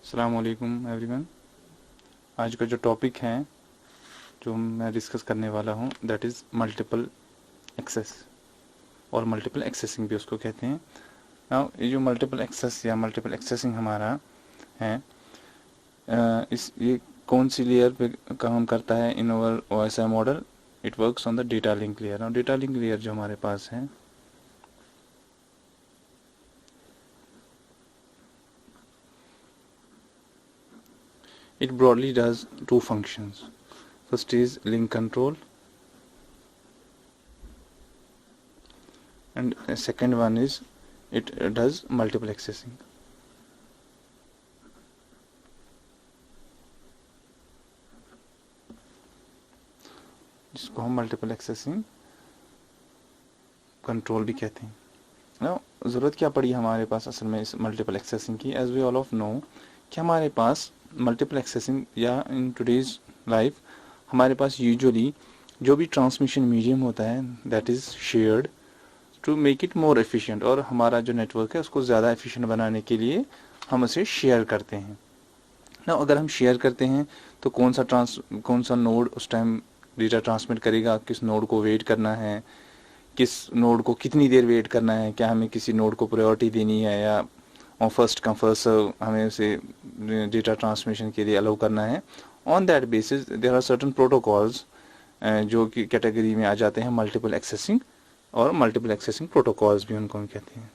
अस्सलाम वालेकुम एवरीवन। आज का जो टॉपिक है जो मैं डिस्कस करने वाला हूँ दैट इज़ मल्टीपल एक्सेस और मल्टीपल एक्सेसिंग भी उसको कहते हैं। नाउ ये जो मल्टीपल एक्सेस या मल्टीपल एक्सेसिंग हमारा है इस ये कौन सी लेयर पे काम करता है इन over OSI model. It works on the data link layer. और डेटा लिंक लेयर जो हमारे पास है it broadly does two functions. First is link control and second one is it does multiple accessing. जिसको हम मल्टीपल एक्सेसिंग कंट्रोल भी कहते हैं ना। ज़रूरत क्या पड़ी हमारे पास असल में इस मल्टीपल एक्सेसिंग की। As we all of know कि हमारे पास मल्टीपल एक्सेसिंग या इन टुडेज लाइफ हमारे पास यूजुअली जो भी ट्रांसमिशन मीडियम होता है that is shared to make it more efficient. और हमारा जो नेटवर्क है उसको ज़्यादा एफिशिएंट बनाने के लिए हम उसे शेयर करते हैं ना। अगर हम शेयर करते हैं तो कौन सा नोड उस टाइम डेटा ट्रांसमिट करेगा, किस नोड को वेट करना है, किस नोड को कितनी देर वेट करना है, क्या हमें किसी नोड को प्रायोरिटी देनी है या फर्स्ट कम फर्स्ट सर्व हमें उसे डेटा ट्रांसमिशन के लिए अलाउ करना है। On that basis there are certain protocols जो कि कैटेगरी में आ जाते हैं मल्टीपल एक्सेसिंग और मल्टीपल एक्सेसिंग प्रोटोकॉल्स भी उनको हम कहते हैं।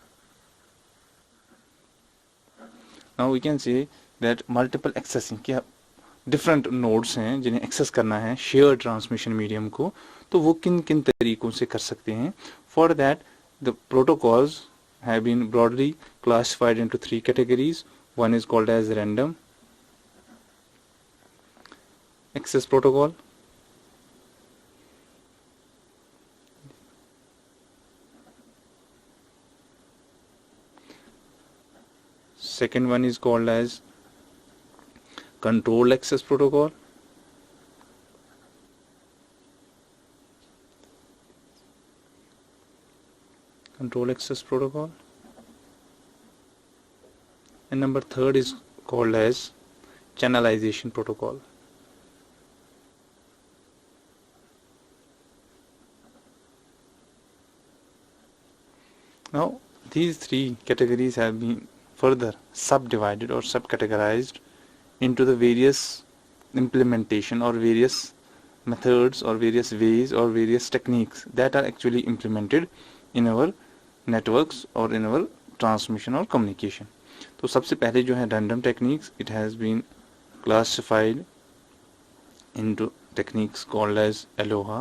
Now we can say that multiple accessing क्या डिफरेंट नोड्स हैं जिन्हें एक्सेस करना है शेयर ट्रांसमिशन मीडियम को, तो वो किन किन तरीकों से कर सकते हैं। For that the protocols have been broadly classified into three categories. One is called as random access protocol, second one is called as control access protocol, and number third is called as channelization protocol. Now these three categories have been further subdivided or subcategorized into the various implementation or various methods or various ways or various techniques that are actually implemented in our networks or in our transmission or communication. तो सबसे पहले जो है random techniques, it has been classified into techniques called as Aloha,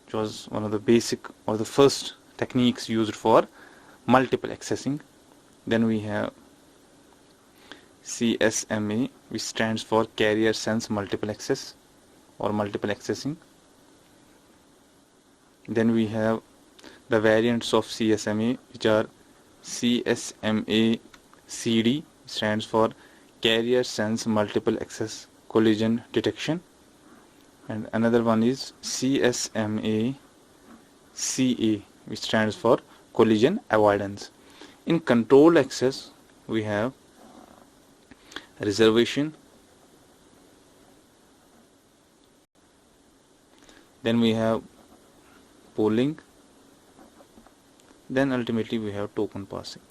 which was one of the basic or the first techniques used for multiple accessing. Then we have CSMA, which stands for carrier sense multiple access or multiple accessing. Then we have the variants of CSMA, which are CSMA CD, stands for carrier sense multiple access collision detection, and another one is CSMA CA, which stands for collision avoidance. In control access we have reservation, then we have polling, then ultimately we have token passing.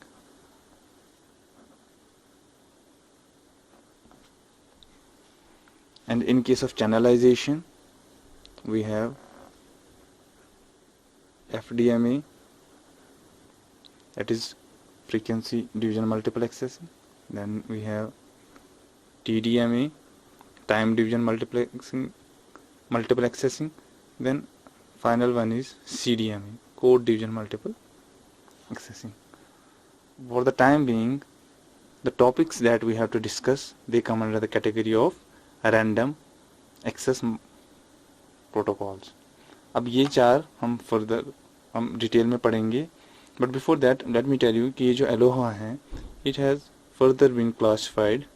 And in case of channelization we have FDMA, that is frequency division multiple accessing. Then we have TDMA, time division multiple accessing. Then final one is CDMA, code division multiple accessing. For the time being, the topics that we have to discuss, they come under the category of random access protocols. अब ये चार हम further हम detail में पढ़ेंगे, but before that let me tell you कि ये जो Aloha है, it has further been classified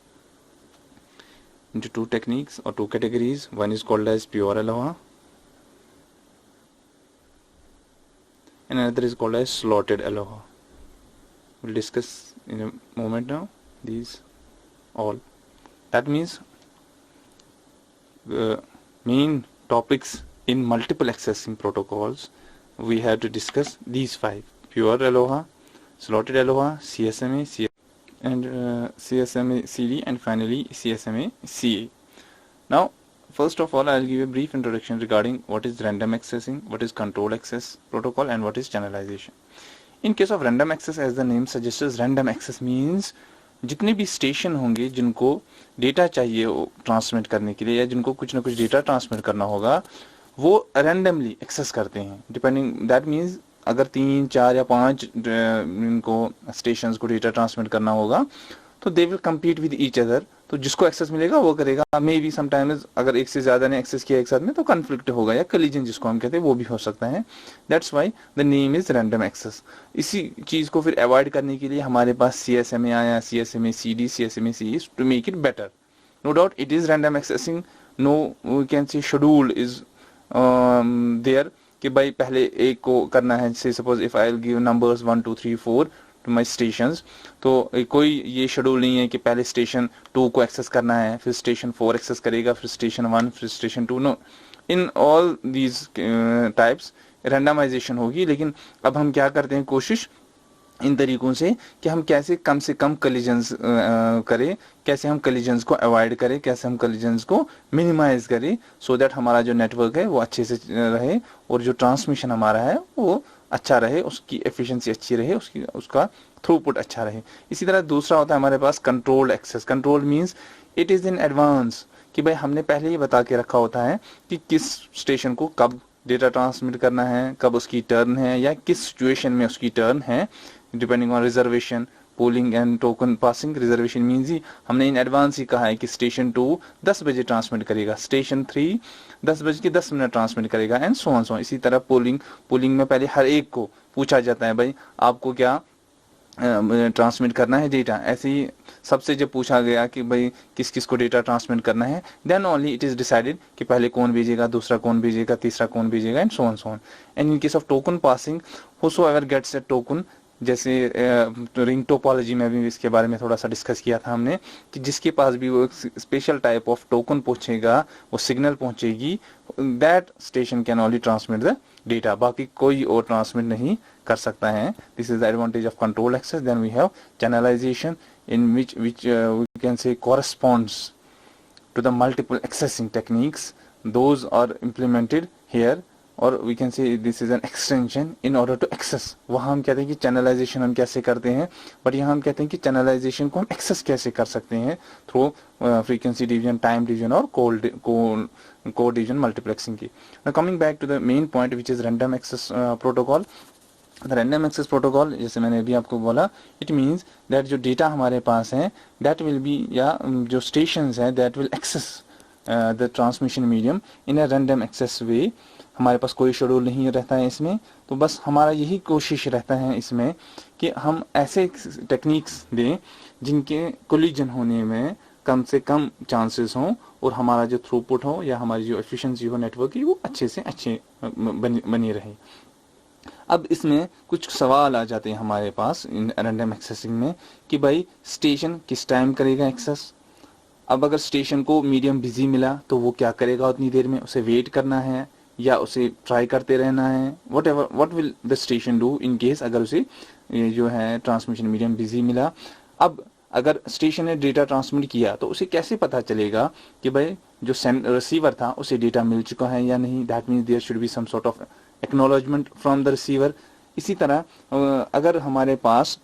into two techniques or two categories. One is called as pure Aloha and another is called as slotted Aloha. We'll discuss in a moment now these all. That means main topics in multiple accessing protocols, we have to discuss these 5: pure Aloha, slotted Aloha, CSMA, and CSMA CD, and finally CSMA CA. Now, first of all, I'll give a brief introduction regarding what is random accessing, what is control access protocol, and what is channelization. In case of random access, as the name suggests, random access means जितने भी station होंगे जिनको data चाहिए transmit करने के लिए या जिनको कुछ ना कुछ डेटा ट्रांसमिट करना होगा, वो रैंडमली एक्सेस करते हैं डिपेंडिंग. दैट मीन्स अगर 3, 4 या 5 इनको स्टेशंस को डेटा ट्रांसमिट करना होगा तो they will compete with each other. तो जिसको एक्सेस मिलेगा वो करेगा. मे बी समटाइम्स अगर एक से ज्यादा ने एक्सेस किया एक साथ में तो कन्फ्लिक्ट होगा या कलिजन जिसको हम कहते हैं वो भी हो सकता है. That's why the name is random access. इसी चीज को फिर अवॉइड करने के लिए हमारे पास CSMA आया, CSMA CD, CSMA CE to make it better. No doubt it is random accessing. No we can see schedule is there कि भाई पहले एक को करना है. Say suppose if I will give numbers 1 2 3 4 to my stations, तो कोई ये शेड्यूल नहीं है कि पहले स्टेशन 2 को एक्सेस करना है, फिर स्टेशन 4 एक्सेस करेगा, फिर स्टेशन 1, फिर station 2. No, in all these types randomization होगी. लेकिन अब हम क्या करते हैं कोशिश इन तरीकों से कि हम कैसे कम से कम कलिजन्स करें, कैसे हम कलिजन्स को अवॉइड करें, कैसे हम कलिजन्स को मिनिमाइज करें, सो दैट हमारा जो नेटवर्क है वो अच्छे से रहे और जो ट्रांसमिशन हमारा है वो अच्छा रहे, उसकी एफिशिएंसी अच्छी रहे, उसका थ्रूपुट अच्छा रहे. इसी तरह दूसरा होता है हमारे पास controlled access. Control means it is in advance कि भाई हमने पहले ही बता के रखा होता है कि किस स्टेशन को कब डेटा ट्रांसमिट करना है, कब उसकी टर्न है या किस सिचुएशन में उसकी टर्न है, depending on reservation, polling and token passing. Reservation means he हमने इन एडवांस ही कहा है कि स्टेशन 2 10 बजे ट्रांसमिट करेगा, स्टेशन 3 10 बजे के 10 मिनट ट्रांसमिट करेगा, एंड सो ऑन सो. इसी तरह पोलिंग में पहले हर एक को पूछा जाता है भाई आपको क्या ट्रांसमिट करना है डेटा. ऐसे ही सबसे जब पूछा गया कि भाई किस किस को डेटा ट्रांसमिट करना है, then only it is decided कि पहले कौन भेजेगा, दूसरा कौन भेजेगा, तीसरा कौन भेजेगा, and so on. And in case of token passing, whosoever gets a token, जैसे रिंग टोपोलॉजी में भी इसके बारे में थोड़ा सा डिस्कस किया था हमने कि जिसके पास भी वो स्पेशल टाइप ऑफ टोकन पहुंचेगा, वो सिग्नल पहुंचेगी, that station can only transmit the data. बाकी कोई और ट्रांसमिट नहीं कर सकता है. This is the advantage of control access. Then we have channelisation in which we can say corresponds to the multiple accessing techniques. Those are implemented here, और we can say this is an extension in order to access. वहाँ हम कहते हैं कि channelisation हम कैसे करते हैं, बट यहाँ हम कहते हैं कि चैनलाइजेशन को हम एक्सेस कैसे कर सकते हैं through frequency division, time division और कोड डिवीजन मल्टीप्लेक्सिंग की. Coming back to the main point which is random access protocol. The random access protocol, जैसे मैंने अभी आपको बोला, इट मीन्स दैट जो डेटा हमारे पास है दैट विल बी, या जो स्टेशन है that will access the transmission medium in a random access way. हमारे पास कोई शेड्यूल नहीं रहता है इसमें, तो बस हमारा यही कोशिश रहता है इसमें कि हम ऐसे टेक्निक्स दें जिनके कोलिजन होने में कम से कम चांसेस हों और हमारा जो थ्रूपुट हो या हमारी जो एफिशिएंसी हो नेटवर्क की वो अच्छे से अच्छे बनी रहे. अब इसमें कुछ सवाल आ जाते हैं हमारे पास इन रैंडम एक्सेसिंग में कि भाई स्टेशन किस टाइम करेगा एक्सेस. अब अगर स्टेशन को मीडियम बिजी मिला तो वो क्या करेगा उतनी देर में, उसे वेट करना है या उसे ट्राई करते रहना है. What will the station do in case अगर उसे जो है ट्रांसमिशन मीडियम बिजी मिला. अब अगर स्टेशन ने डेटा ट्रांसमिट किया तो उसे कैसे पता चलेगा कि भाई जो रिसीवर था उसे डेटा मिल चुका है या नहीं. That means there should be some sort of acknowledgement from the receiver. इसी तरह अगर हमारे पास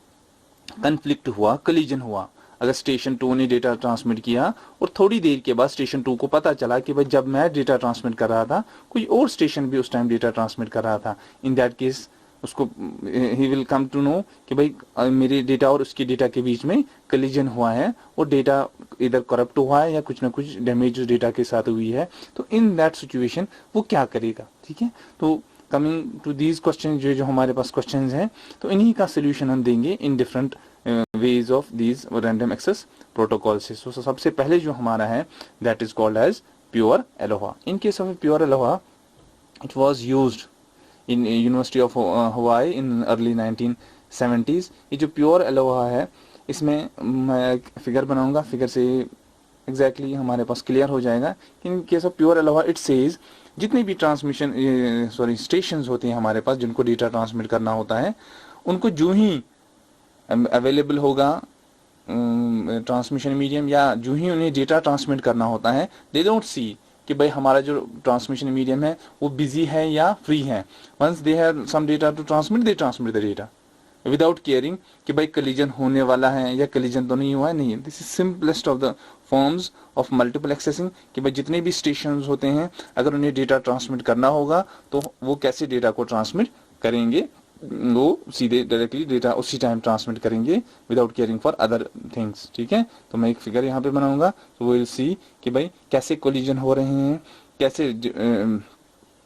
कन्फ्लिक्ट हुआ, कलिजन हुआ, अगर स्टेशन 2 ने डेटा ट्रांसमिट किया और थोड़ी देर के बाद स्टेशन 2 को पता चला कि भाई जब मैं डेटा ट्रांसमिट कर रहा था कोई और स्टेशन भी उस टाइम डेटा ट्रांसमिट कर रहा था, इन दैट केस उसको ही विल कम टू नो कि भाई मेरे डेटा और उसके डेटा के बीच में कलिजन हुआ है और डेटा इधर करप्ट हुआ है या कुछ ना कुछ डैमेज डेटा के साथ हुई है. तो इन दैट सिचुएशन वो क्या करेगा. ठीक है, तो कमिंग टू दीज क्वेश्चन, जो हमारे पास क्वेश्चन हैं तो इन्हीं का सोल्यूशन हम देंगे in different ways of these random access protocols. So सबसे पहले जो हमारा है that is called as pure Aloha. In case of pure Aloha, it was used in University of Hawaii in early 1970s. ये जो pure Aloha है इसमें मैं एक फिगर बनाऊंगा, फिगर से एग्जैक्टली हमारे पास क्लियर हो जाएगा कि इन केस ऑफ प्योर अलावा इट सेज जितनी भी ट्रांसमिशन स्टेशंस होती हैं हमारे पास जिनको डेटा ट्रांसमिट करना होता है, उनको जो ही अवेलेबल होगा ट्रांसमिशन मीडियम या जो ही उन्हें डेटा ट्रांसमिट करना होता है, दे डोंट सी कि भाई हमारा जो ट्रांसमिशन मीडियम है वो बिजी है या फ्री है। Once they have some data to transmit, they transmit the data without caring कि भाई कलीजन होने वाला है या कलीजन तो नहीं हुआ है। नहीं, this is simplest of the forms of multiple accessing कि भाई जितने भी स्टेशन होते हैं अगर उन्हें डेटा ट्रांसमिट करना होगा तो वो कैसे डेटा को ट्रांसमिट करेंगे, वो सीधे डायरेक्टली डेटा उसी टाइम ट्रांसमिट करेंगे without caring for other things. ठीक है, तो मैं एक फिगर यहाँ पे बनाऊंगा, तो वो विल सी कि भाई कैसे कोलिजन हो रहे हैं, कैसे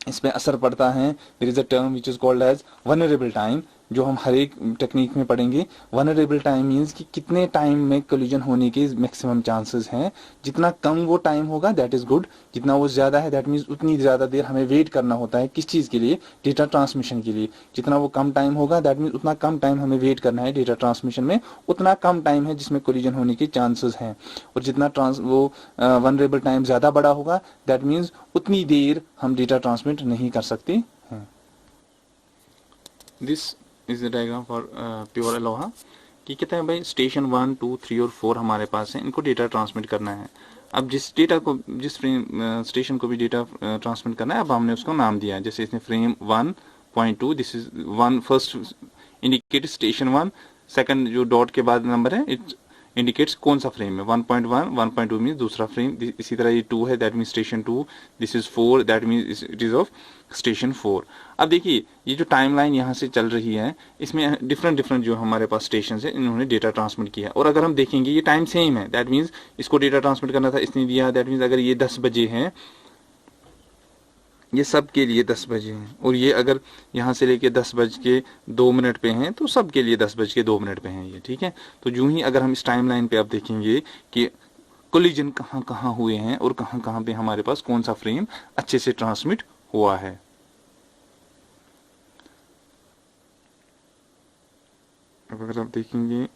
इसमें असर पड़ता है। There is a term which is called as vulnerable time, जो हम हर एक टेक्निक में पढ़ेंगे। वनरेबल टाइम मीन्स कि कितने टाइम में कोलिजन होने के मैक्सिमम चांसेस हैं। जितना कम वो टाइम होगा दैट इज गुड, जितना वो ज्यादा है दैट मीन्स उतनी ज्यादा देर हमें वेट करना होता है किस चीज के लिए, डेटा ट्रांसमिशन के लिए। जितना वो कम टाइम होगा दैट मीन्स उतना कम टाइम हमें वेट करना है डेटा ट्रांसमिशन में, उतना कम टाइम है जिसमें कोलिजन होने के चांसेस हैं। और जितना वो वनरेबल टाइम ज्यादा बड़ा होगा दैट मीन्स उतनी देर हम डेटा ट्रांसमिट नहीं कर सकते हैं। This is the diagram for pure Aloha कि कहते हैं भाई स्टेशन 1, 2, 3 और 4 हमारे पास है, इनको डेटा ट्रांसमिट करना है। अब जिस डेटा को जिस फ्रेम स्टेशन को भी डेटा ट्रांसमिट करना है, अब हमने उसको नाम दिया है। जैसे इसमें frame 1.2, this is 1 first indicate station 1, second जो डॉट के बाद नंबर है इट इंडिकेट्स कौन सा फ्रेम है। 1.1, 1.2 मीन दूसरा फ्रेम। इसी तरह ये 2 है that mean station 2, this is 4 that mean it is of station 4। अब देखिए ये जो टाइमलाइन यहाँ से चल रही है इसमें डिफरेंट डिफरेंट जो हमारे पास स्टेशन है इन्होंने डेटा ट्रांसमिट किया। और अगर हम देखेंगे ये टाइम सेम है, दैट मीन्स इसको डेटा ट्रांसमिट करना था, इसने दिया, दैट मीन्स अगर ये 10 बजे हैं, ये सब के लिए 10 बजे हैं, और ये अगर यहाँ से लेके 10:02 पे हैं तो सब के लिए 10:02 पे हैं ये। ठीक है, तो यूं ही अगर हम इस टाइम लाइन पे अब देखेंगे कि कोलिजन कहाँ कहाँ हुए हैं और कहाँ कहाँ पे हमारे पास कौन सा फ्रेम अच्छे से ट्रांसमिट हुआ है। अब अगर आप देखेंगे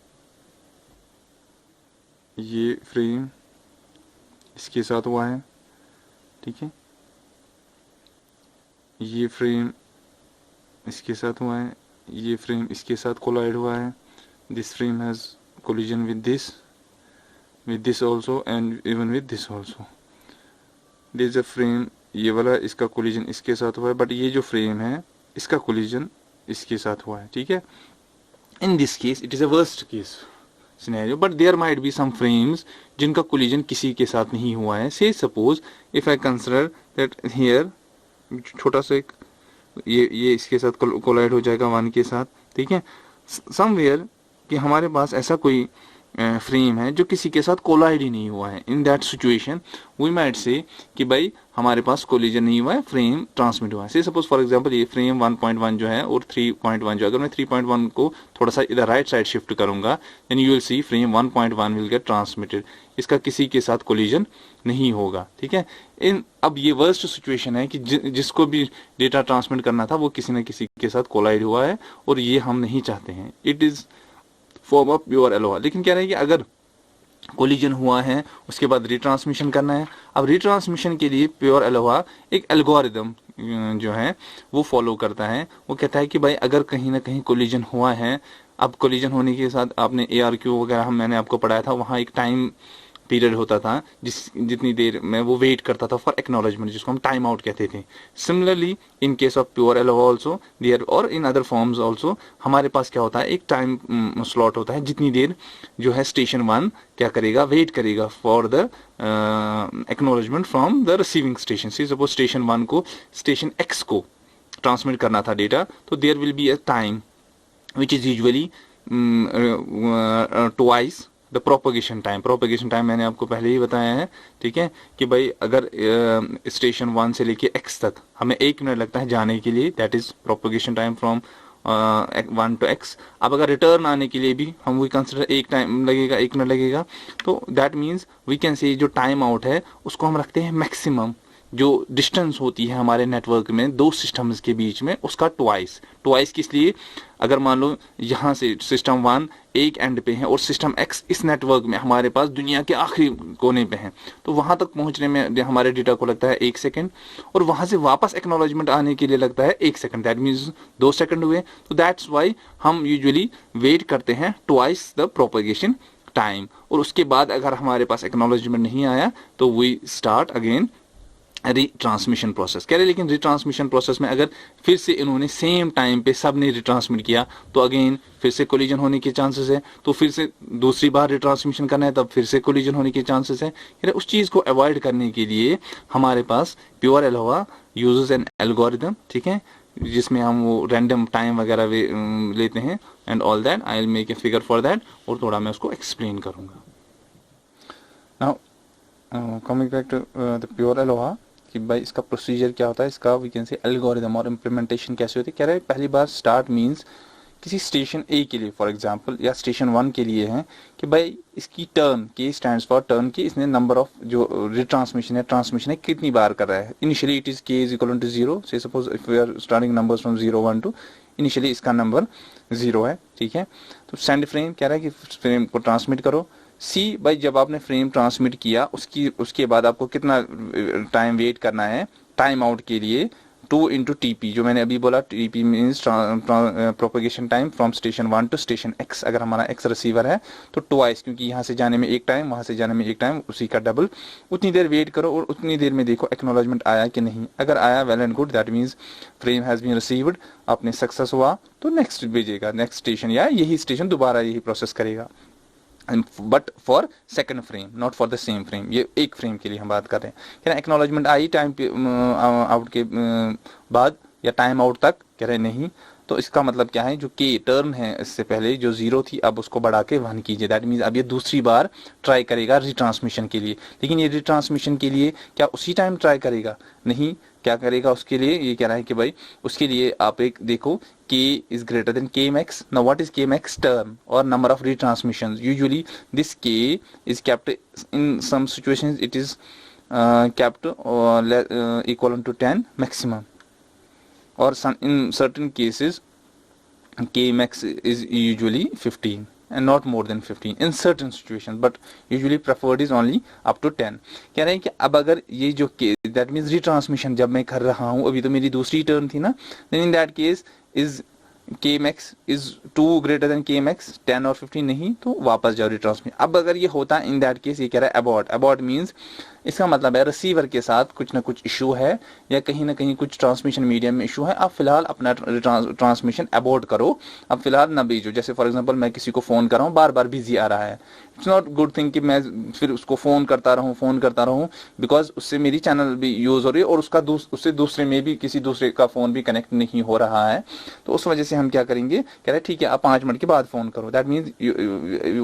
ये फ्रेम इसके साथ हुआ है, ठीक है, ये फ्रेम इसके साथ हुआ है, ये फ्रेम इसके साथ कोलाइड हुआ है, this frame has collision with this also and even with this also. This a frame ये वाला इसका कोलिजन इसके साथ हुआ है, बट ये जो फ्रेम है इसका कोलिजन इसके साथ हुआ है। ठीक है, in this case it is a worst case scenario, but there might be some frames जिनका कोलिजन किसी के साथ नहीं हुआ है। Say suppose if I consider that here छोटा सा एक ये इसके साथ कोलाइड हो जाएगा 1 के साथ। ठीक है, समवेयर कि हमारे पास ऐसा कोई फ्रेम है जो किसी के साथ कोलाइड ही नहीं हुआ है। In that situation we might say कि भाई हमारे पास कोलिजन नहीं हुआ है, फ्रेम ट्रांसमिट हुआ है। से सपोज फॉर एग्जांपल ये फ्रेम 1.1 जो है और 3.1 जो, अगर मैं 3.1 को थोड़ा सा इधर राइट साइड शिफ्ट करूंगा then you will see frame 1.1 will get transmitted, इसका किसी के साथ कोलिजन नहीं होगा। ठीक है, अब ये वर्स्ट सिचुएशन है कि जिसको भी डेटा ट्रांसमिट करना था वो किसी न किसी के साथ कोलाइड हुआ है, और ये हम नहीं चाहते हैं। It is form of pure Aloha. लेकिन क्या रहे कि अगर कोलिजन हुआ है उसके बाद रिट्रांसमिशन करना है। अब रिट्रांसमिशन के लिए प्योर अलोहा एक एल्गोरिदम जो है वो फॉलो करता है। वो कहता है कि भाई अगर कहीं ना कहीं कोलिजन हुआ है, अब कोलिजन होने के साथ आपने ARQ वगैरह मैंने आपको पढ़ाया था, वहाँ एक टाइम पीरियड होता था जितनी देर में वो वेट करता था फॉर एक्नॉलेजमेंट, जिसको हम टाइम आउट कहते थे। Similarly in case of pure ALOHA also there और इन अदर फॉर्म्स ऑल्सो हमारे पास क्या होता है, एक टाइम स्लॉट होता है जितनी देर जो है स्टेशन 1 क्या करेगा, वेट करेगा for the acknowledgement from the receiving station. Suppose station 1 को स्टेशन X को ट्रांसमिट करना था डेटा, तो there will be a time which is usually twice the propagation time. Propagation time मैंने आपको पहले ही बताया है। ठीक है, कि भाई अगर स्टेशन 1 से लेके X तक हमें 1 मिनट लगता है जाने के लिए, that is propagation time from 1 to X। अब अगर रिटर्न आने के लिए भी हम वी कंसिडर 1 मिनट लगेगा, तो दैट मीन्स वी कैन से जो टाइम आउट है उसको हम रखते हैं मैक्सिमम, जो डिस्टेंस होती है हमारे नेटवर्क में दो सिस्टम्स के बीच में, उसका ट्वाइस किस लिए, अगर मान लो यहाँ से सिस्टम 1 एक एंड पे है और सिस्टम एक्स इस नेटवर्क में हमारे पास दुनिया के आखिरी कोने पे है, तो वहां तक पहुंचने में हमारे डेटा को लगता है 1 सेकंड, और वहां से वापस एक्नॉलेजमेंट आने के लिए लगता है 1 सेकंड, दैट मीन्स 2 सेकंड हुए। तो दैट्स वाई हम यूजुअली वेट करते हैं ट्वाइस द प्रोपगेशन टाइम, और उसके बाद अगर हमारे पास एक्नॉलेजमेंट नहीं आया तो we start again retransmission process कह रहे। लेकिन रिट्रांसमिशन प्रोसेस में अगर फिर से इन्होंने सेम टाइम पे सब ने रिट्रांसमिट किया तो अगेन फिर से कोलिजन होने के चांसेस है, तो फिर से दूसरी बार रिट्रांसमिशन करना है तब फिर से कोलिजन होने के चांसेस है। उस चीज को अवॉइड करने के लिए हमारे पास pure ALOHA uses an algorithm, ठीक है, जिसमें हम वो रैंडम टाइम वगैरह लेते हैं and all that. I will make a figure for that, और थोड़ा मैं उसको एक्सप्लेन करूंगा। Now coming back to the pure ALOHA, कि भाई इसका प्रोसीजर क्या होता है, इसका वी कैन से एल्गोरिथम और इम्प्लीमेंटेशन कैसे होती है। कह रहे हैं पहली बार स्टार्ट मींस किसी स्टेशन ए के लिए फॉर एग्जांपल, या स्टेशन 1 के लिए है कि भाई इसकी टर्न, के स्टैंड्स फॉर टर्न, की इसने नंबर ऑफ जो रिट्रांसमिशन है ट्रांसमिशन है कितनी बार कर रहा है। Initially it is K is equal to 0, say suppose if we are starting numbers from 0 1 2, initially इसका नंबर 0 है, ठीक है। तो सेंड फ्रेम कह रहा है कि फ्रेम को ट्रांसमिट करो। सी भाई जब आपने फ्रेम ट्रांसमिट किया उसके बाद आपको कितना टाइम वेट करना है टाइम आउट के लिए, 2 इंटू टीपी, जो मैंने अभी बोला TP means propagation time from station 1 to station X. अगर हमारा एक्स रिसीवर है तो ट्वाइस, क्योंकि यहाँ से जाने में एक टाइम वहां से जाने में एक टाइम, उसी का डबल। उतनी देर वेट करो और उतनी देर में देखो एक्नॉलेजमेंट आया कि नहीं। अगर आया well and good, that means frame has been received, आपने सक्सेस हुआ तो नेक्स्ट भेजेगा, नेक्स्ट स्टेशन, या यही स्टेशन दोबारा यही प्रोसेस करेगा, but for second frame not for the same frame. ये एक फ्रेम के लिए हम बात कर रहे हैं। कह रहे एक्नॉलेजमेंट आई टाइम आउट के बाद या टाइम आउट तक, कह रहे नहीं। तो इसका मतलब क्या है, जो के टर्न है इससे पहले जो 0 थी अब उसको बढ़ा के 1 कीजिए, दैट मीन्स अब ये दूसरी बार ट्राई करेगा रिट्रांसमिशन के लिए। लेकिन ये रिट्रांसमिशन के लिए क्या उसी टाइम ट्राई करेगा, नहीं, क्या करेगा उसके लिए, ये कह रहा है कि भाई उसके लिए आप एक देखो k is greater than k max. Now what is k max term or number of retransmissions? Usually this k is kept in some situations it is kept equivalent to 10 maximum, or some in certain cases k max is usually 15 and not more than 15 in certain situations, but usually preferred is only up to 10. कह रहे हैं कि अब अगर ये जो that means retransmission जब मैं कर रहा हूँ, अभी तो मेरी दूसरी टर्न थी ना, then in that case is k max is 2 greater than k max 10 और 15 नहीं, तो वापस जाओ रिट्रांसमिशन। अब अगर ये होता है इन दैट केस, ये कह रहा है अबॉर्ट। अबॉर्ट मींस इसका मतलब है रिसीवर के साथ कुछ ना कुछ इशू है या कहीं ना कहीं कुछ ट्रांसमिशन मीडियम में इशू है, आप फिलहाल अपना ट्रांसमिशन अबॉर्ट करो, अब फिलहाल ना भेजो। जैसे फॉर एग्जांपल मैं किसी को फोन कर रहा हूँ, बार बार बिजी आ रहा है, इट्स नॉट गुड थिंग कि मैं फिर उसको फोन करता रहूँ, बिकॉज उससे मेरी चैनल भी यूज हो रही है और उससे दूसरे में भी किसी दूसरे का फोन भी कनेक्ट नहीं हो रहा है। तो उस वजह से हम क्या करेंगे, कह रहे हैं ठीक है आप 5 मिनट के बाद फोन करो, that means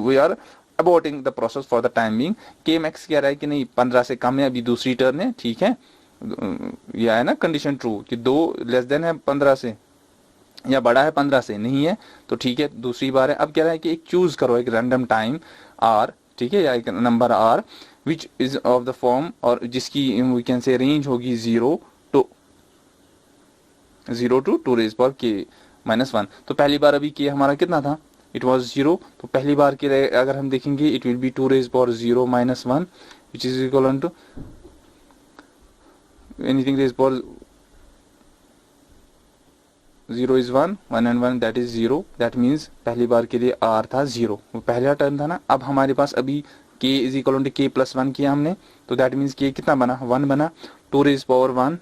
we are aborting the process for the time being. के मैक्स कह रहा है कि नहीं 15 से कम है, अभी दूसरी टर्न है, ठीक है, यह है ना कंडीशन ट्रू कि 2 लेस देन है 15 से या बड़ा है 15 से, नहीं है तो ठीक है दूसरी बार है। अब कह रहा है कि एक चूज करो एक रैंडम टाइम आर, ठीक है, या एक number R which is of the form, और जिसकी वी कैन से रेंज होगी 0 to 2 raise power k minus 1। तो पहली बार अभी k हमारा कितना था, इट वॉज 0, तो पहली बार के लिए अगर हम देखेंगे it will be 2 raise power 0 minus 1 which is equal to anything raise power 0 is 1 and 1 that is 0, that means पहली बार के लिए r था 0, वो पहला टर्म था ना। अब हमारे पास अभी k is equal to k plus 1 किया हमने, तो that means k कितना बना, 1 बना। 2 raised power 1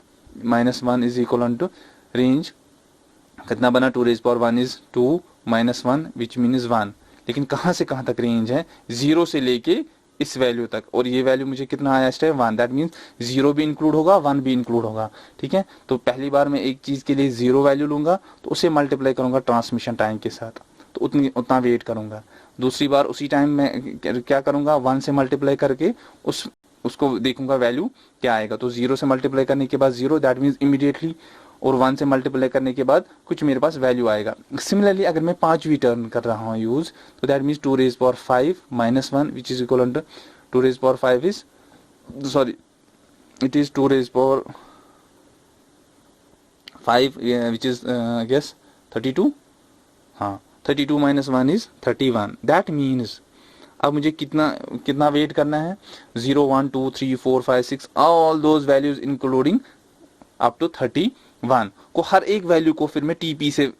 minus 1 is equal to range कितना बना, 2 raised power 1 is 2 minus 1 which means 1। लेकिन कहाँ से कहाँ तक रेंज है, 0 से लेके इस वैल्यू तक, और ये वैल्यू मुझे कितना आया इस टाइम 1, दैट मीन्स 0 भी इंक्लूड होगा 1 भी इंक्लूड होगा, ठीक है। तो पहली बार मैं एक चीज के लिए 0 वैल्यू लूंगा तो उसे मल्टीप्लाई करूंगा ट्रांसमिशन टाइम के साथ, तो उतना वेट करूंगा। दूसरी बार उसी टाइम में क्या करूंगा, 1 से मल्टीप्लाई करके उसको देखूंगा वैल्यू क्या आएगा। तो 0 से मल्टीप्लाई करने के बाद 0, दैट मीन्स इमीडिएटली, और 1 से मल्टीप्लाई करने के बाद कुछ मेरे पास वैल्यू आएगा। सिमिलरली अगर मैं 5वीं टर्न कर रहा हूँ यूज, तो that means 2 raised power 5 minus 1 which is equal to 2 raised power 5 is, sorry, it is 2 raised power 5 which is guess 32. हाँ 32 minus 1 is 31. That means अब मुझे कितना वेट करना है 0 1 2 3 4 5 6 all those values including up to 31 को हर एक value को फिर मैं टीपी से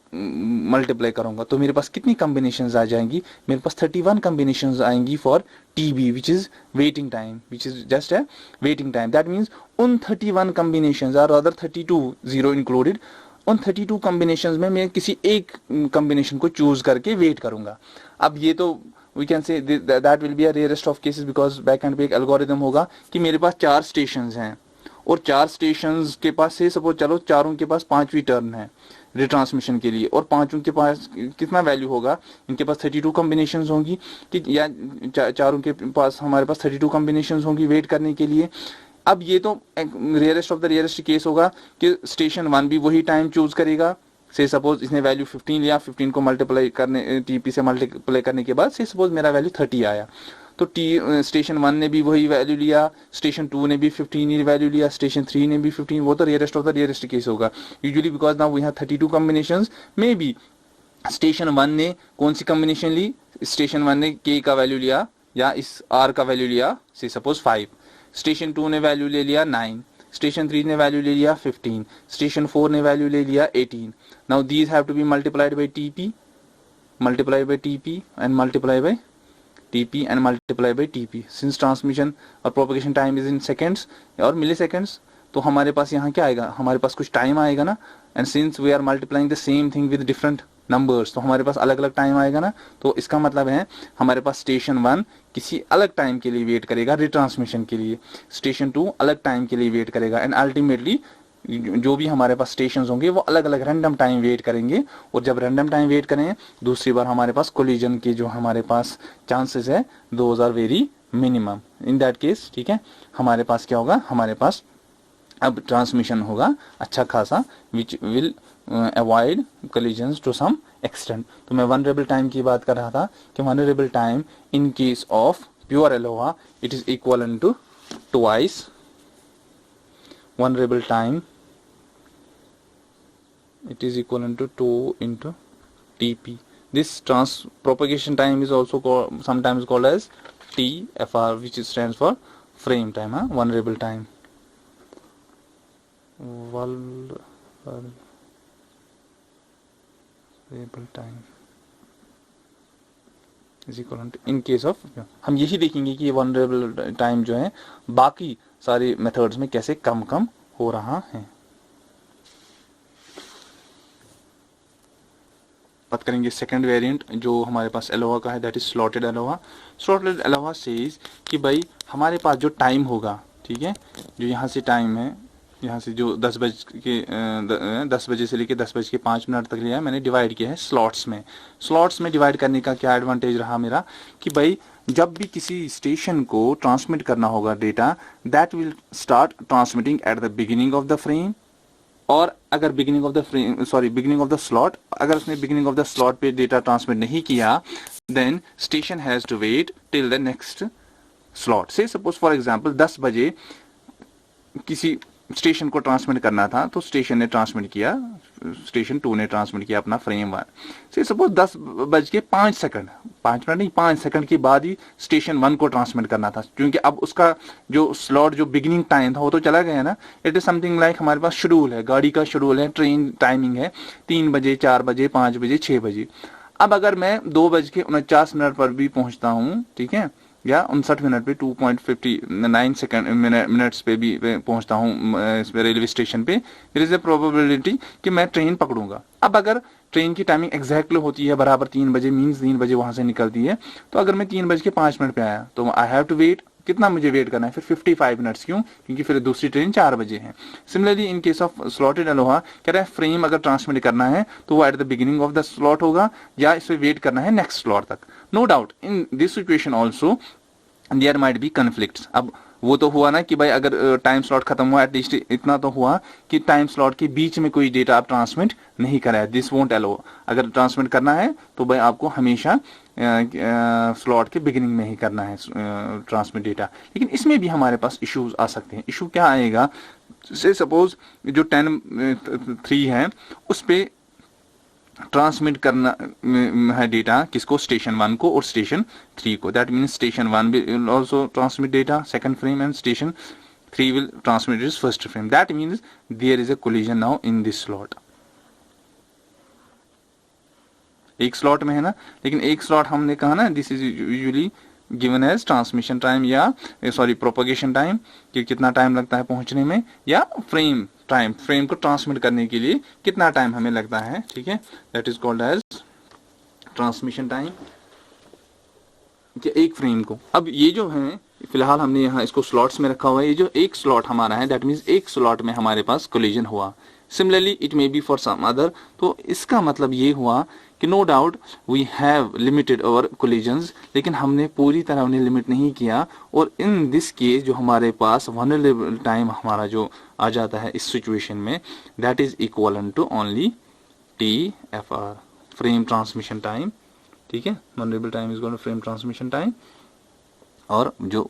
मल्टीप्लाई करूंगा तो मेरे पास कितनी कॉम्बिनेशंस आ जाएंगी मेरे पास 31 कॉम्बिनेशंस आएंगी for TB which is waiting time which is just है वेटिंग टाइम दैट मीन्स उन 31 combinations are other 32 zero included उन 32 कॉम्बिनेशंस में मैं किसी एक कॉम्बिनेशन को चूज करके वेट करूंगा अब ये तो we can say that will be a rarest of cases because back end पे एक एल्गोरिथम होगा कि मेरे पास 4 स्टेशंस हैं और 4 स्टेशंस के पास से सपोज चलो चारों के पास 5वीं टर्न है रिट्रांसमिशन के लिए और पांचों के पास कितना वैल्यू होगा इनके पास 32 कॉम्बिनेशंस होंगी कि या चारों के पास हमारे पास 32 कॉम्बिनेशंस होंगी वेट करने के लिए अब ये तो rarest of the rarest case होगा कि स्टेशन 1 भी वही टाइम चूज करेगा से सपोज इसने वैल्यू 15 लिया 15 को मल्टीप्लाई करने टीपी से मल्टीप्लाई करने के बाद से सपोज मेरा वैल्यू 30 आया तो स्टेशन 1 ने भी वही वैल्यू लिया स्टेशन 2 ने भी 15 ही वैल्यू लिया स्टेशन 3 ने भी 15 वो तो rarest of the rarest case होगा usually because now we have 32 combinations may be station 1 ने कौन सी कॉम्बिनेशन ली स्टेशन 1 ने के का वैल्यू लिया या इस आर का वैल्यू लिया से सपोज 5 स्टेशन 2 ने वैल्यू ले लिया 9 स्टेशन 3 ने वैल्यू ले लिया 15 स्टेशन 4 ने वैल्यू ले लिया 18 now these have to be multiplied by TP and multiply by TP and multiply by TP since transmission और propagation time is in seconds और milliseconds तो हमारे पास यहाँ क्या आएगा हमारे पास कुछ टाइम आएगा ना and since we are multiplying the same thing with different numbers तो हमारे पास अलग अलग टाइम आएगा ना तो इसका मतलब है हमारे पास स्टेशन 1 किसी अलग टाइम के लिए वेट करेगा रिट्रांसमिशन के लिए स्टेशन 2 अलग टाइम के लिए वेट करेगा एंड अल्टीमेटली जो भी हमारे पास स्टेशन होंगे वो अलग अलग रैंडम टाइम वेट करेंगे और जब रैंडम टाइम वेट करें दूसरी बार हमारे पास कोलिजन के जो हमारे पास चांसेस है those are very minimum in that case ठीक है हमारे पास क्या होगा हमारे पास अब ट्रांसमिशन होगा अच्छा खासा which will avoid collisions to some extent तो मैं वनरेबल टाइम की बात कर रहा था कि vulnerable time in case of pure ALOHA it is equal to twice vulnerable time it is equivalent to 2 into TP this propagation time is also sometimes called as TFR which stands for frame time vulnerable time vulnerable time is equivalent to in case of हम यही देखेंगे कि ये vulnerable time जो है बाकी सारे methods में कैसे कम हो रहा है बात करेंगे सेकंड वेरिएंट जो हमारे पास एलोहा का है that is slotted Eloah says कि भाई हमारे पास जो टाइम होगा ठीक है जो यहाँ से टाइम है यहाँ से जो 10 बजे से लेके 10:05 तक लिया है मैंने डिवाइड किया है स्लॉट्स में डिवाइड करने का क्या एडवांटेज रहा मेरा कि भाई जब भी किसी स्टेशन को ट्रांसमिट करना होगा data that will start transmitting at the beginning of the frame और अगर बिगिनिंग ऑफ द स्लॉट अगर उसने बिगिनिंग ऑफ द स्लॉट पे डेटा ट्रांसमिट नहीं किया then station has to wait till the next slot say suppose for example 10 बजे किसी station को ट्रांसमिट करना था तो स्टेशन ने ट्रांसमिट किया स्टेशन 2 ने ट्रांसमिट किया अपना फ्रेम 1 से सपोज 5 सेकंड के बाद ही स्टेशन 1 को ट्रांसमिट करना था क्योंकि अब उसका जो स्लॉट जो बिगिनिंग टाइम था वो तो चला गया ना इट इज समथिंग लाइक हमारे पास शेड्यूल है गाड़ी का शेड्यूल है ट्रेन टाइमिंग है 3 बजे 4 बजे 5 बजे 6 बजे अब अगर मैं 2:49 पर भी पहुंचता हूँ ठीक है या 59 मिनट पे 2.59 मिनट्स पे भी पहुंचता हूँ रेलवे स्टेशन पे देयर इज अ प्रोबेबिलिटी कि मैं ट्रेन पकड़ूंगा अब अगर ट्रेन की टाइमिंग एग्जैक्टली होती है बराबर 3 बजे मीन्स 3 बजे वहां से निकलती है तो अगर मैं 3:05 पे आया तो आई हैव टू वेट कितना मुझे वेट करना है फिर 55 मिनट्स क्यों क्योंकि फिर दूसरी ट्रेन 4 बजे है similarly in case of slotted Eloah कह रहा है फ्रेम अगर ट्रांसमिट करना है तो वो at the beginning of the slot होगा या इसे वेट करना है नेक्स्ट स्लॉट तक no doubt in this situation also there might be conflicts अब वो तो हुआ ना कि भाई अगर टाइम स्लॉट खत्म हुआ, एटलीस्ट इतना तो हुआ कि टाइम स्लॉट के बीच में कोई डेटा आप ट्रांसमिट नहीं करा है, दिस वोंट अलो। अगर ट्रांसमिट करना है तो भाई आपको हमेशा स्लॉट के बिगिनिंग में ही करना है ट्रांसमिट डेटा। लेकिन इसमें भी हमारे पास इश्यूज आ सकते हैं। इशू क्या आएगा, से सपोज जो 10:03 है उस पे ट्रांसमिट करना है डेटा किसको, स्टेशन 1 को और स्टेशन 3 को। That means station 1 will also transmit data second frame and station 3 will transmit its first frame. That means there is a collision now in this slot. एक स्लॉट में है ना, लेकिन एक स्लॉट हमने कहा ना this is usually given as transmission time या सॉरी प्रोपगेशन टाइम, कि कितना टाइम लगता है पहुंचने में, या फ्रेम टाइम, फ्रेम को ट्रांसमिट करने के लिए कितना टाइम हमें लगता है, ठीक है, that is called as transmission time, एक फ्रेम को। अब ये जो है फिलहाल हमने यहाँ इसको स्लॉट्स में रखा हुआ है, ये जो एक स्लॉट हमारा है दैट मीन्स एक स्लॉट में हमारे पास कोलिजन हुआ। Similarly it may be for some other, तो इसका मतलब ये हुआ कि no doubt we have limited our collisions, लेकिन हमने पूरी तरह उन्हें लिमिट नहीं किया। और इन दिस केस जो हमारे पास वनरेबल टाइम हमारा जो आ जाता है इस सिचुएशन में, that is equal to only TFR, frame transmission time, ठीक है, vulnerable time is equal to frame transmission time, और जो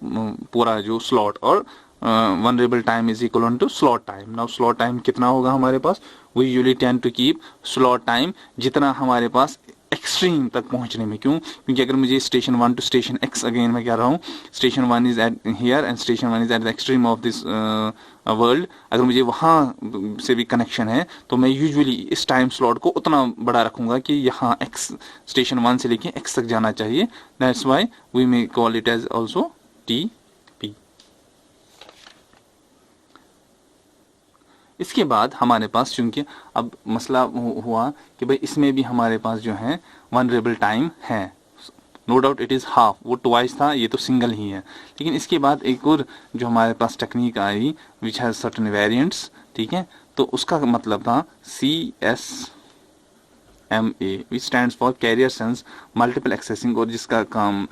पूरा जो स्लॉट और vulnerable time is equal to slot time. Now slot time कितना होगा हमारे पास, we usually tend to keep slot time जितना हमारे पास एक्सट्रीम तक पहुंचने में। क्यों, क्योंकि अगर मुझे station 1 to station X, again मैं कह रहा हूँ station 1 is at here and station 1 is at the extreme of this world, अगर मुझे वहां से भी कनेक्शन है तो मैं यूजुअली इस टाइम स्लॉट को उतना बड़ा रखूंगा कि यहाँ X स्टेशन 1 से लेके X तक जाना चाहिए। That's why we may call it as also TP। इसके बाद हमारे पास चूंकि अब मसला हुआ कि भाई इसमें भी हमारे पास जो है वनरेबल टाइम है, no doubt it is half, वो ट्वाइस था, ये तो सिंगल ही है। लेकिन इसके बाद एक और जो हमारे पास technique I which has certain variants, ठीक है, तो उसका मतलब था CSMA which stands for carrier sense multiple accessing, और जिसका काम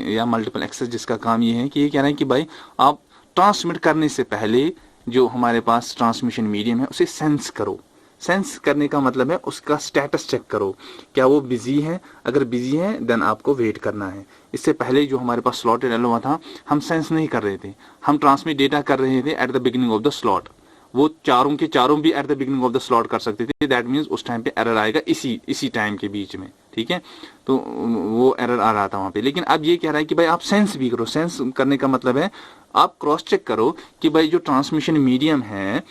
या मल्टीपल एक्सेस जिसका काम ये है कि ये कह रहे हैं कि भाई आप ट्रांसमिट करने से पहले जो हमारे पास ट्रांसमिशन मीडियम है उसे सेंस करो। सेंस करने का मतलब है उसका स्टेटस चेक करो, क्या वो बिजी है, अगर बिजी है देन आपको वेट करना है। इससे पहले जो हमारे पास स्लॉट एलो हुआ था हम सेंस नहीं कर रहे थे, हम ट्रांसमिट डेटा कर रहे थे eight the beginning of the slot. वो चारों के चारों भी eight the beginning of the slot कर सकते थे, दैट मीन्स उस टाइम पे एरर आएगा इसी टाइम के बीच में, ठीक है, तो वो एरर आ रहा था वहां पे। लेकिन अब ये कह रहा है कि भाई आप सेंस भी करो। सेंस करने का मतलब है आप क्रॉस चेक करो कि भाई जो ट्रांसमिशन मीडियम है,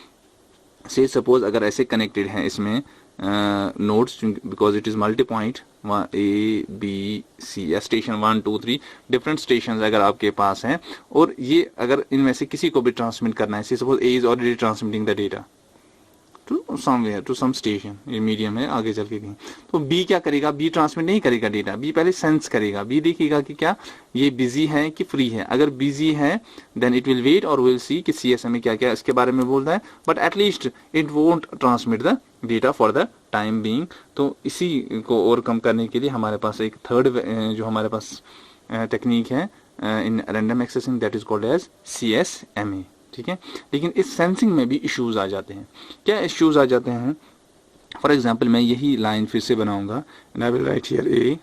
से सपोज अगर ऐसे कनेक्टेड है इसमें nodes, because it is multi point A-B-C या स्टेशन 1 2 3 डिफरेंट स्टेशन अगर आपके पास हैं, और ये अगर इनमें से किसी को भी ट्रांसमिट करना है, suppose A is already transmitting the data to somewhere to some station, ये मीडियम है आगे चल के कहीं, तो B क्या करेगा, B ट्रांसमिट नहीं करेगा डेटा, B पहले सेंस करेगा, B देखेगा कि क्या ये बिजी है कि फ्री है। अगर बिजी है देन इट विल वेट और विल सी कि CSMA क्या क्या इसके बारे में बोल रहा है, but at least it won't transmit the data for the time being. तो इसी को ओवरकम करने के लिए हमारे पास एक थर्ड जो हमारे पास टेक्निक है in random accessing, that is called as CSMA, ठीक है। लेकिन इस सेंसिंग में भी इश्यूज आ जाते हैं। क्या इश्यूज आ जाते हैं, फॉर एग्जाम्पल मैं यही लाइन फिर से बनाऊंगा and I will write here A,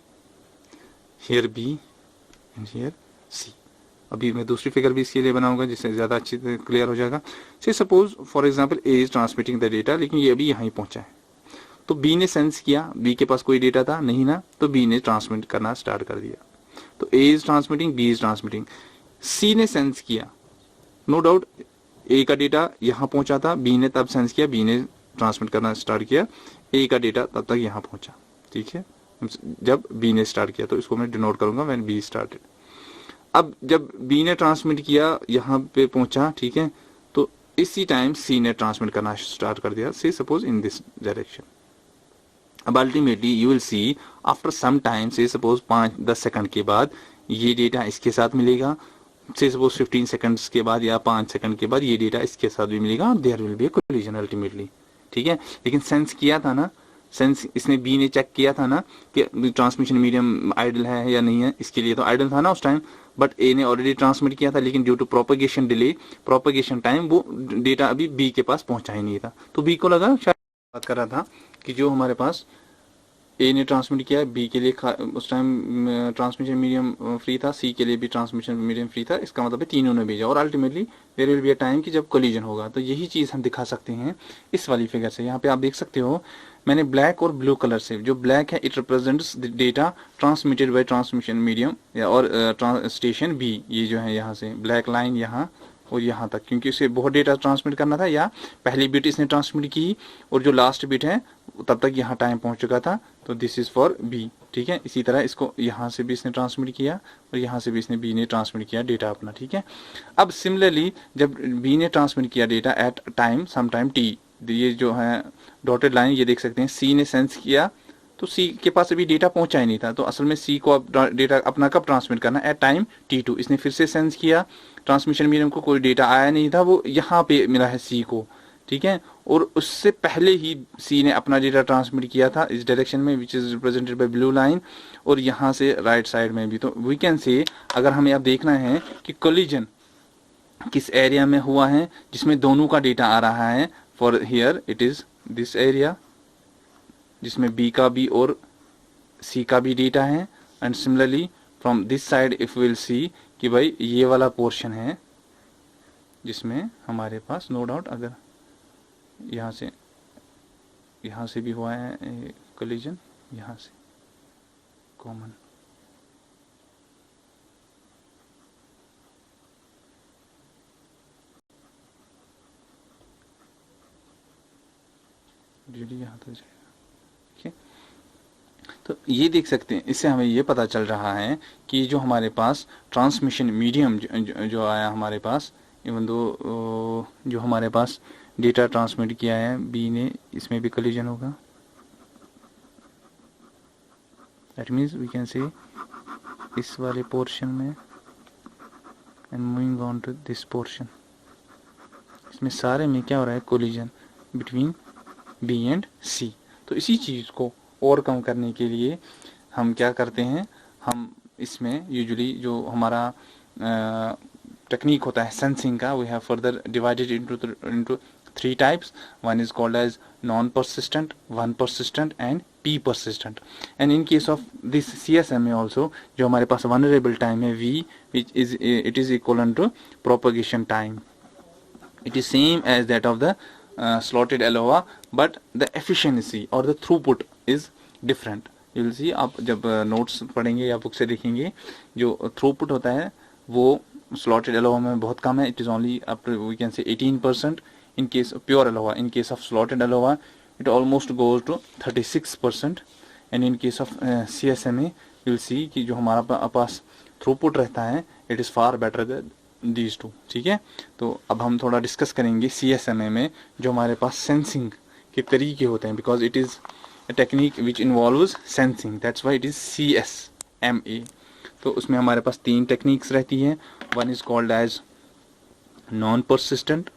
here B and here C। अभी मैं दूसरी फिगर भी इसके लिए बनाऊंगा जिससे ज्यादा अच्छी तरह क्लियर हो जाएगा। से suppose for example A is transmitting the data, लेकिन ये अभी यहाँ पहुंचा है, तो B ने सेंस किया, B के पास कोई डेटा था नहीं ना, तो B ने ट्रांसमिट करना स्टार्ट कर दिया। तो A is transmitting, B is transmitting, C ने सेंस किया, नो डाउट A का डेटा यहाँ पहुंचा था, B ने तब सेंस किया, B ने ट्रांसमिट करना स्टार्ट किया, A का डेटा तब तक यहाँ पहुंचा, ठीक है, जब B ने स्टार्ट किया, तो इसको मैं डिनोट करूंगा व्हेन B स्टार्टेड। अब जब B ने ट्रांसमिट किया यहाँ पे पहुंचा, ठीक है, तो इसी टाइम C ने ट्रांसमिट करना स्टार्ट कर दिया, say suppose in this direction. अब ultimately you will see after some time, say suppose 5-10 second के बाद ये डेटा इसके साथ मिलेगा, से सपोज 15 सेकंड्स के बाद या 5 सेकंड के बाद ये डेटा इसके साथ भी मिलेगा, there will be a collision ultimately, ठीक है। लेकिन सेंस किया था ना, सेंस इसने B ने चेक किया था ना कि ट्रांसमिशन मीडियम आइडल है या नहीं है, इसके लिए तो आइडल था ना उस टाइम, बट ए ने ऑलरेडी ट्रांसमिट किया था, लेकिन due to propagation delay, propagation time, वो डेटा अभी बी के पास पहुंचा ही नहीं था। तो बी को लगा, शायद बात कर रहा था कि जो हमारे पास ए ने ट्रांसमिट किया, बी के लिए उस टाइम ट्रांसमिशन मीडियम फ्री था, सी के लिए भी ट्रांसमिशन मीडियम फ्री था, इसका मतलब है तीनों ने भेजा और ultimately there will be a time कि जब कोलिजन होगा। तो यही चीज़ हम दिखा सकते हैं इस वाली फिगर से। यहाँ पे आप देख सकते हो मैंने ब्लैक और ब्लू कलर से, जो ब्लैक है it represents the data transmitted by transmission medium और स्टेशन बी, ये जो है यहाँ से ब्लैक लाइन यहाँ और यहाँ तक, क्योंकि इसे बहुत डेटा ट्रांसमिट करना था, या पहली बिट इसने ट्रांसमिट की और जो लास्ट बिट है तब तक यहाँ टाइम पहुंच चुका था, तो दिस इज फॉर बी। ठीक है, इसी तरह इसको यहाँ से भी इसने ट्रांसमिट किया और यहाँ से भी इसने बी ने ट्रांसमिट किया डेटा अपना। ठीक है, अब सिमिलरली जब बी ने ट्रांसमिट किया data at time some time T, ये जो है डॉटेड लाइन ये देख सकते हैं, सी ने सेंस किया, तो सी के पास अभी डेटा पहुंचा ही नहीं था, तो असल में सी को अब डेटा अपना कब ट्रांसमिट करना, एट टाइम T2। इसने फिर से सेंस किया, ट्रांसमिशन मीडियम को कोई डेटा आया नहीं था, वो यहाँ पे मिला है सी को। ठीक है, और उससे पहले ही सी ने अपना डेटा ट्रांसमिट किया था इस डायरेक्शन में, which is represented by blue line, और यहाँ से राइट साइड में भी। तो वी कैन से, अगर हमें अब देखना है कि कोलिजन किस एरिया में हुआ है जिसमें दोनों का डेटा आ रहा है, for here it is this area जिसमें बी का भी और सी का भी डेटा है, and similarly from this side if will see कि भाई ये वाला पोर्शन है जिसमें हमारे पास नो डाउट अगर यहाँ से भी हुआ है कोलिजन, यहाँ से कॉमन, यहाँ तक जाएगा। तो ये देख सकते हैं, इससे हमें ये पता चल रहा है कि जो हमारे पास ट्रांसमिशन मीडियम जो आया हमारे पास, इवन दो जो हमारे पास डेटा ट्रांसमिट किया है बी ने, इसमें भी कोलिजन होगा। दैट मीन्स वी कैन से इस वाले पोर्शन में and moving on to this portion, इसमें सारे में क्या हो रहा है, collision between B and C. तो इसी चीज़ को ओवरकम करने के लिए हम क्या करते हैं, हम इसमें यूजुअली जो हमारा टेक्निक होता है सेंसिंग का, we have further divided into 3 types. One is called as non persistent, one persistent and P persistent. And in case of this CSMA also, जो हमारे पास वनरेबल टाइम है V, which is it is equal to propagation time, it is same as that of the slotted ALOA, but the efficiency or the throughput is different. You will see, आप जब notes पढ़ेंगे या book से देखेंगे, जो throughput होता है वो स्लॉटेड ALOA में बहुत कम है, it is only up to we can say 18%। In case pure ALOA, in case of slotted ALOA it almost goes to 36%। And in case of CSMA you will see कि जो हमारा पास throughput रहता है it is far better than these two. ठीक है, तो अब हम थोड़ा डिस्कस करेंगे CSMA में जो हमारे पास सेंसिंग के तरीके होते हैं, because it is a technique which involves sensing, that's why it is CSMA। तो उसमें हमारे पास 3 टेक्निक्स रहती हैं। One is called as non persistent,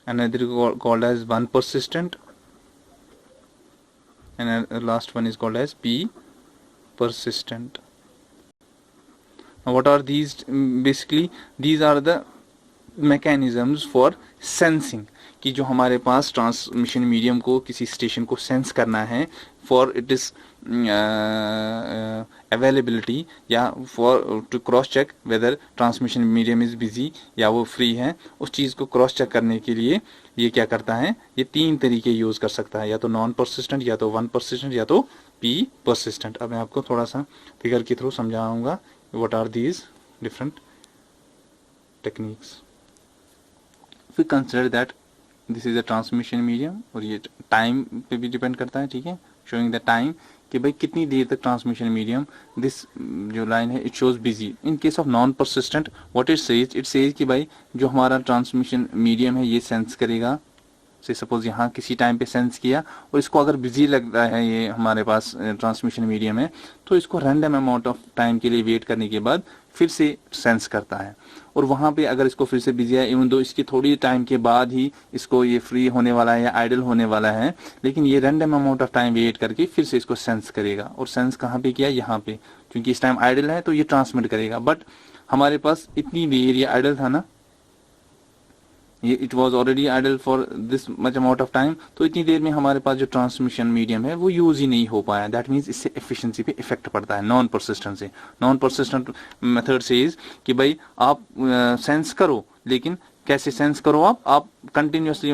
another called as one persistent, and last one is called as P persistent. Now what are these? Basically these are the mechanisms for sensing, कि जो हमारे पास transmission medium को किसी station को sense करना है for it is availability, या for to cross check whether transmission medium is busy या वो फ्री है, उस चीज़ को क्रॉस चेक करने के लिए ये क्या करता है, ये 3 तरीके यूज़ कर सकता है, या तो नॉन परसिस्टेंट, या तो वन परसिस्टेंट, या तो पी परसिस्टेंट। अब मैं आपको थोड़ा सा फिगर के थ्रू समझाऊंगा what are these different techniques. We consider that this is a transmission medium, और ये टाइम पे भी डिपेंड करता है। ठीक है, शोइंग द टाइम कि भाई कितनी देर तक ट्रांसमिशन मीडियम, दिस जो लाइन है it shows busy. In case of non persistent what it says कि भाई जो हमारा ट्रांसमिशन मीडियम है ये सेंस करेगा, से सपोज यहाँ किसी टाइम पे सेंस किया और इसको अगर बिजी लग रहा है, ये हमारे पास ट्रांसमिशन मीडियम है, तो इसको रैंडम अमाउंट ऑफ टाइम के लिए वेट करने के बाद फिर से सेंस करता है। और वहाँ पे अगर इसको फिर से बिजी है, इवन दो इसकी थोड़ी टाइम के बाद ही इसको ये फ्री होने वाला है या आइडल होने वाला है, लेकिन ये random amount of time wait करके फिर से इसको सेंस करेगा। और सेंस कहाँ पे किया, यहाँ पे, क्योंकि इस टाइम आइडल है तो ये ट्रांसमिट करेगा। बट हमारे पास इतनी देर ये आइडल था ना, ये it was already idle for this much amount of time, तो इतनी देर में हमारे पास जो ट्रांसमिशन मीडियम है वो यूज ही नहीं हो पाया। दैट मीन्स इससे एफिशिएंसी पे इफेक्ट पड़ता है नॉन परसिस्टेंट से। नॉन परसिस्टेंट मेथड से कि भाई आप सेंस करो, लेकिन कैसे सेंस करो, आप कंटिन्यूसली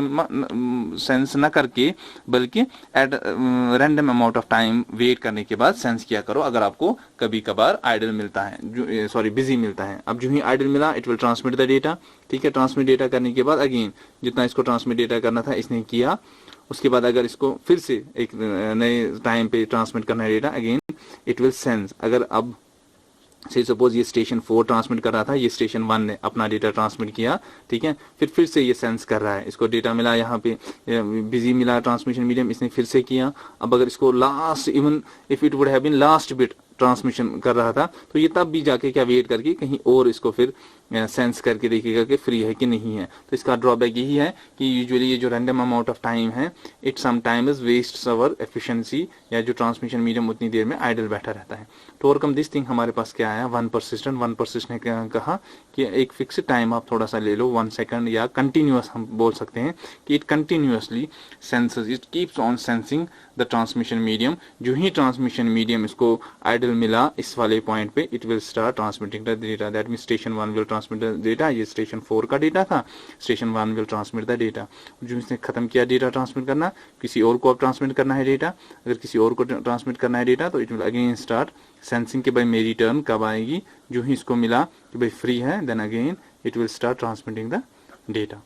सेंस ना करके, बल्कि at random amount of time wait करने के बाद सेंस किया करो अगर आपको कभी कभार आइडल मिलता है, सॉरी बिजी मिलता है। अब जो ही आइडल मिला it will transmit the data, ठीक है। ट्रांसमिट डेटा करने के बाद अगेन जितना इसको ट्रांसमिट डेटा करना था इसने किया, उसके बाद अगर इसको फिर से एक नए टाइम पे ट्रांसमिट करना है data, again it will sense. अगर अब से सपोज ये स्टेशन 4 ट्रांसमिट कर रहा था, ये स्टेशन 1 ने अपना डेटा ट्रांसमिट किया, ठीक है। फिर से ये सेंस कर रहा है, इसको डेटा मिला, यहाँ पे बिजी मिला ट्रांसमिशन मीडियम, इसने फिर से किया। अब अगर इसको last, even if it would have been last bit transmission कर रहा था, तो ये तब भी जाके क्या वेट करके कहीं और इसको फिर सेंस करके देखेगा कि फ्री है कि नहीं है। तो इसका ड्रॉबैक यही है कि यूजुअली ये जो रैंडम अमाउंट ऑफ टाइम है, it sometimes waste our efficiency, या जो ट्रांसमिशन मीडियम उतनी देर में आइडल बैठा रहता है। टू ओवरकम दिस थिंग हमारे पास क्या आया, वन परसिस्टेंट ने कहा कि एक फिक्स टाइम आप थोड़ा सा ले लो, 1 सेकंड, या कंटिन्यूअस हम बोल सकते हैं कि it continuously senses, it keeps on sensing the transmission medium. जो ही ट्रांसमिशन मीडियम इसको आइडल मिला इस वाले पॉइंट पे, it will start transmitting the data. That mean station 1 will transmit the data. ये स्टेशन 4 का डेटा था, station 1 will transmit the data. जो इसने खत्म किया डेटा ट्रांसमिट करना, किसी और को अब ट्रांसमिट करना है डेटा, अगर किसी और को ट्रांसमिट करना है डेटा, तो it will again start sensing के भाई मेरी टर्न कब आएगी। जो ही इसको मिला कि भाई फ्री है, then again it will start transmitting the data,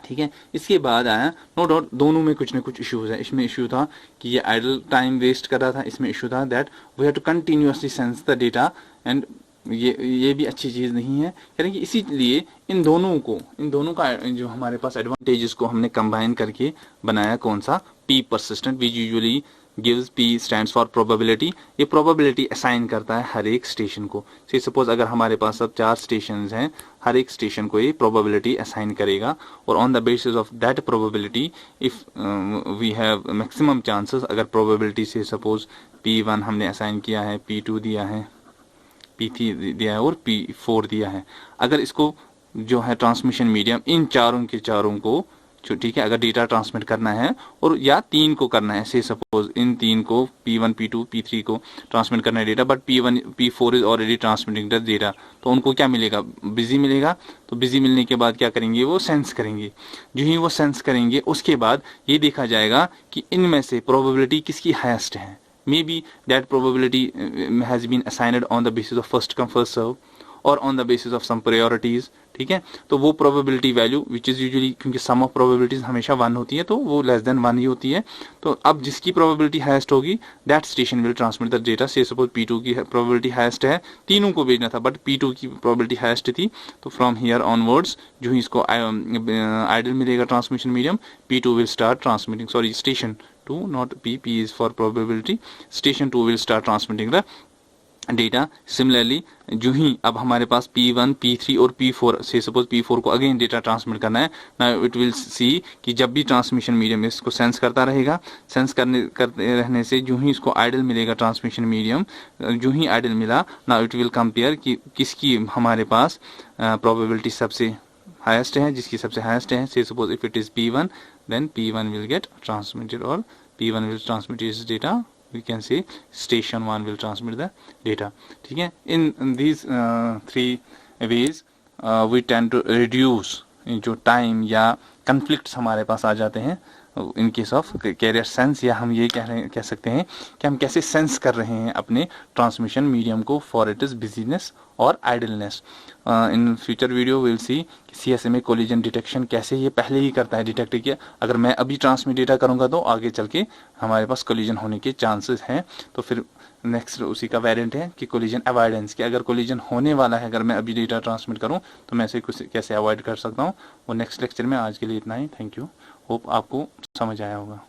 ठीक है। इसके बाद आया, नो डाउट दोनों में कुछ ना कुछ इश्यूज है। इसमें इश्यू था कि ये आइडल टाइम वेस्ट कर रहा था, इसमें इश्यू था that we have to continuously sense the data, and ये भी अच्छी चीज नहीं है। यानी कि इसीलिए इन दोनों का जो हमारे पास एडवांटेजेस को हमने कंबाइन करके बनाया कौन सा, P persistent, which usually gives, P stands for probability. ये प्रोबेबिलिटी असाइन करता है हर एक स्टेशन को। से सपोज अगर हमारे पास अब 4 स्टेशन हैं, हर एक स्टेशन को ये प्रोबेबिलिटी असाइन करेगा, और on the basis of that probability if we have maximum chances, अगर प्रोबेबिलिटी से सपोज P1 हमने असाइन किया है, P2 दिया है, P3 दिया है और P4 दिया है, अगर इसको जो है ट्रांसमिशन मीडियम इन चारों को, ठीक है, अगर डेटा ट्रांसमिट करना है और या 3 को करना है, से सपोज इन 3 को P1 P2 P3 को ट्रांसमिट करना है data, but P4 is already transmitting the data, तो उनको क्या मिलेगा, बिजी मिलेगा। तो बिजी मिलने के बाद क्या करेंगे, वो सेंस करेंगे। जो ही वो सेंस करेंगे उसके बाद ये देखा जाएगा कि इनमें से प्रोबेबिलिटी किसकी हाईएस्ट है। May be that probability has been assigned on the basis of first come first serve और on the basis of some priorities, ठीक है। तो वो probability value which is usually, क्योंकि सम ऑफ प्रोबेबिलिटीज हमेशा 1 होती है, तो वो लेस देन 1 ही होती है। तो अब जिसकी प्रोबेबिलिटी हाईएस्ट होगी that station will transmit the data. से सपोज P2 की प्रोबेबिलिटी हाईएस्ट है, तीनों को भेजना था, बट P2 की प्रोबेबिलिटी हाईएस्ट थी, तो फ्रॉम हियर ऑनवर्ड्स जो ही इसको आइडल मिलेगा transmission medium, P2 will start transmitting, sorry station 2 not P is for probability, station 2 will start transmitting the data. Similarly जो ही अब हमारे पास P1 P3 और P4, से सपोज P4 को अगेन डेटा ट्रांसमिट करना है, नाउ इट विल सी कि जब भी ट्रांसमिशन मीडियम इसको सेंस करता रहेगा, सेंस करते रहने से जो ही इसको आइडल मिलेगा ट्रांसमिशन मीडियम, जो ही आइडल मिला, नाउ इट विल कंपेयर कि किसकी हमारे पास प्रोबेबिलिटी सबसे हाईएस्ट है, जिसकी सबसे हाईएस्ट है। Say suppose if it is P1 then P1 will get transmitted, और P1 will transmit is data, we can say station 1 will transmit the data, ठीक है। in these 3 ways we tend to reduce जो time या conflicts हमारे पास आ जाते हैं in case of carrier sense, या हम ये कह सकते हैं कि हम कैसे सेंस कर रहे हैं अपने ट्रांसमिशन मीडियम को फॉर इट इज बिजीनेस और idleness. In future video will see कि CSMA कोलिजन डिटेक्शन कैसे ये पहले ही करता है डिटेक्ट किया, अगर मैं अभी ट्रांसमिट डेटा करूंगा तो आगे चल के हमारे पास कोलिजन होने के चांसेस हैं। तो फिर नेक्स्ट उसी का वेरिएंट है कि कोलिजन अवॉइडेंस, कि अगर कोलिजन होने वाला है, अगर मैं अभी डेटा ट्रांसमिट करूं तो मैं इसे कैसे अवॉइड कर सकता हूं, वो नेक्स्ट लेक्चर में। आज के लिए इतना ही, थैंक यू, होप आपको समझ आया होगा।